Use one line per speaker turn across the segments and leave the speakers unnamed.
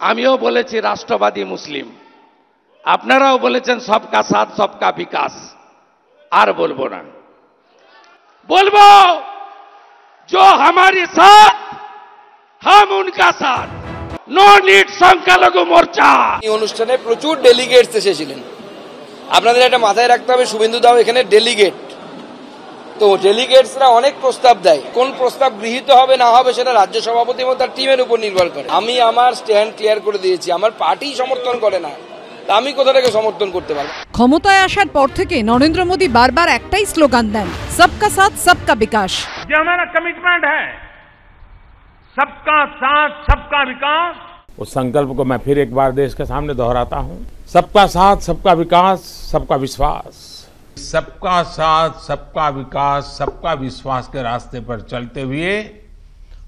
আমিও বলেছি রাষ্ট্রবাদী মুসলিম, আপনারাও বলেছেন সবকা সাথ সবকা বিকাশ। আর বলবো না, বলবো जो हमारे साथ हम उनका साथ, नो नीड সংখ্যালঘু মোর্চা।
এই অনুষ্ঠানে প্রচুর ডেলিগেটস এসেছিলেন। আপনাদের একটা মাথায় রাখতে হবে, শুভেন্দু দাও এখানে ডেলিগেট, তো ডেলিগেটসরা অনেক প্রস্তাব দেয়। কোন প্রস্তাব গৃহীত হবে না হবে সেটা রাজ্য সভাপতি এবং তার টিমের উপর নির্ভর করে। আমি আমার স্ট্যান্ড ক্লিয়ার করে দিয়েছি, আমার পার্টি সমর্থন করে না, আমি কোথা থেকে সমর্থন করতে পারবো?
ক্ষমতায় আসার পর থেকে নরেন্দ্র মোদী বারবার একটাই স্লোগান দেন, সবকা সাথ সবকা বিকাশ।
ये हमारा कमिटमेंट है, सबका साथ सबका विकास।
उस संकल्प को मैं फिर एक बार देश के सामने दोहराता हूं, सबका साथ सबका विकास सबका विश्वास। सबका साथ सबका विकास सबका विश्वास के रास्ते पर चलते हुए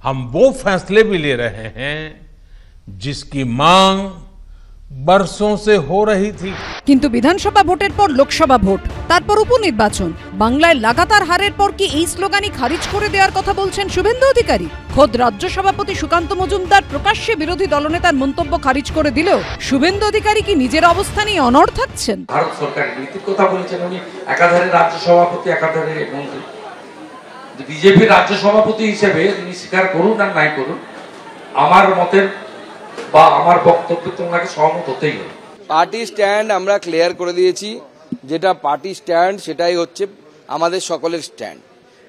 हम वो फैसले भी ले रहे हैं जिसकी मांग बरसों से हो रही थी।
কিন্তু বিধানসভা ভোটের পর লোকসভা ভোট, তারপর উপনির্বাচন, বাংলায় লাগাতার হারের পর কি এই স্লোগানই খারিজ করে দেওয়ার কথা বলছেন শুভেন্দু অধিকারী? খোদ রাজ্য সভাপতি সুকান্ত মজুমদার প্রকাশ্যে বিরোধী দলনেতার মন্তব্য খারিজ করে দিলেও শুভেন্দু অধিকারী কি নিজের অবস্থানেই অনড় থাকছেন?
ভারত সরকারের নীতির কথা বলেছেন উনি, একাধারে রাজ্য সভাপতি একাধারে মন্ত্রী। বিজেপি রাজ্য সভাপতি হিসেবে তিনি স্বীকার করুন আর নাই করুন, আমার মতের বা আমার বক্তব্যে তো ওনাকে সহমত হতেই হবে।
পার্টি স্ট্যান্ড আমরা ক্লিয়ার করে দিয়েছি, যেটা পার্টি স্ট্যান্ড সেটাই হচ্ছে আমাদের সকলের স্ট্যান্ড।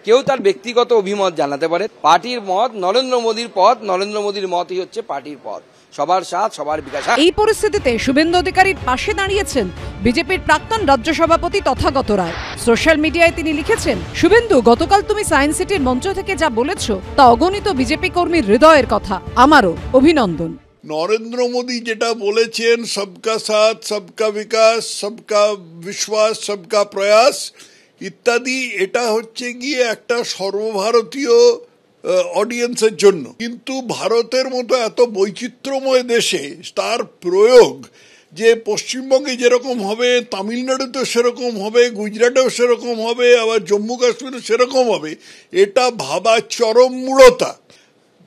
কেউ তার ব্যক্তিগত অভিমত জানাতে পারে, পার্টির মত নরেন্দ্র মোদীর পথ, নরেন্দ্র মোদীর মতই হচ্ছে পার্টির পথ, সবার সাথ সবার বিকাশ।
এই পরিস্থিতিতে শুভেন্দু অধিকারীর পাশে দাঁড়িয়েছেন বিজেপির প্রাক্তন রাজ্য সভাপতি তথাগত রায়। সোশ্যাল মিডিয়ায় তিনি লিখেছেন, শুভেন্দু, গতকাল তুমি সায়েন্স সিটির মঞ্চ থেকে যা বলেছো তা অগণিত বিজেপি কর্মীর হৃদয়ের কথা, আমারও অভিনন্দন।
নরেন্দ্র মোদী যেটা বলেছেন, সবকা সাথ সবকা বিকাশ সবকা বিশ্বাস সবকা প্রয়াস ইত্যাদি, এটা হচ্ছে গিয়ে একটা সর্বভারতীয় অডিয়েন্সের জন্য। কিন্তু ভারতের মতো এত বৈচিত্র্যময় দেশে তার প্রয়োগ যে পশ্চিমবঙ্গে যেরকম হবে, তামিলনাড়ুতেও সেরকম হবে, গুজরাটেও সেরকম হবে, আবার জম্মু কাশ্মীরেও সেরকম হবে, এটা ভাবা চরম মূঢ়তা।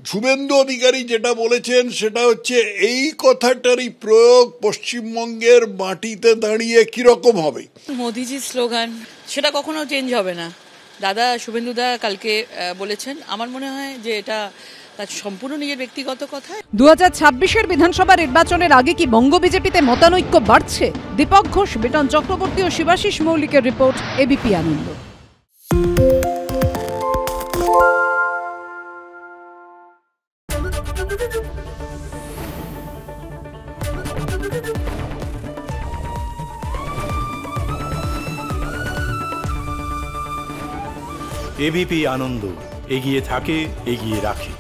শুভেন্দু অধিকারী যেটা বলেছেন সেটা হচ্ছে এই কথাটারই প্রয়োগ পশ্চিমবঙ্গের মাটিতে দাঁড়িয়ে কিরকম হবে।
মোদিজির স্লোগান সেটা কখনো চেঞ্জ হবে না। দাদা শুভেন্দুদা কালকে বলেছেন, আমার মনে হয় যে এটা তার সম্পূর্ণ নিজের ব্যক্তিগত কথা।
2026-এর বিধানসভা নির্বাচনের আগে কি বঙ্গ বিজেপিতে মতানৈক্য বাড়ছে? দীপক ঘোষ, বিটন চক্রবর্তী ও শিবাশিস মৌলিকের রিপোর্ট, এবিপি আনন্দ।
এবিপি আনন্দ, এগিয়ে থাকে, এগিয়ে রাখে।